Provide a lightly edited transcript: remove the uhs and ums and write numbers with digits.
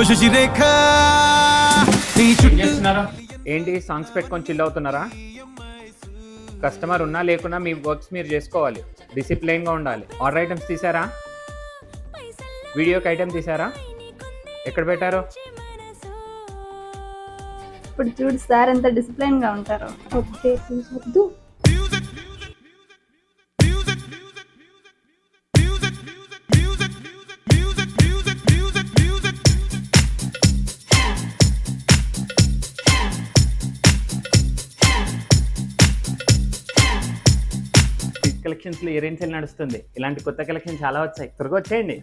శశిరేఖ ఏం చేస్తున్నారా? ఏంటి సాంగ్స్ పెట్టుకొని చిల్ అవుతున్నారా? కస్టమర్ ఉన్నా లేకున్నా మీ వర్క్స్ మీరు చేసుకోవాలి, డిసిప్లైన్గా ఉండాలి. ఆర్డర్ ఐటమ్స్ తీసారా? వీడియోకి ఐటమ్ తీసారా? ఎక్కడ పెట్టారు? ఇప్పుడు చూడు సార్ ఎంత డిసిప్లైన్ గా ఉంటారో. ఓకే వద్దు. కలెక్షన్స్లో ఇయర్ రింగ్స్ నడుస్తుంది. ఇలాంటి కొత్త కలెక్షన్ చాలా వచ్చాయి, త్వరగా వచ్చేయండి.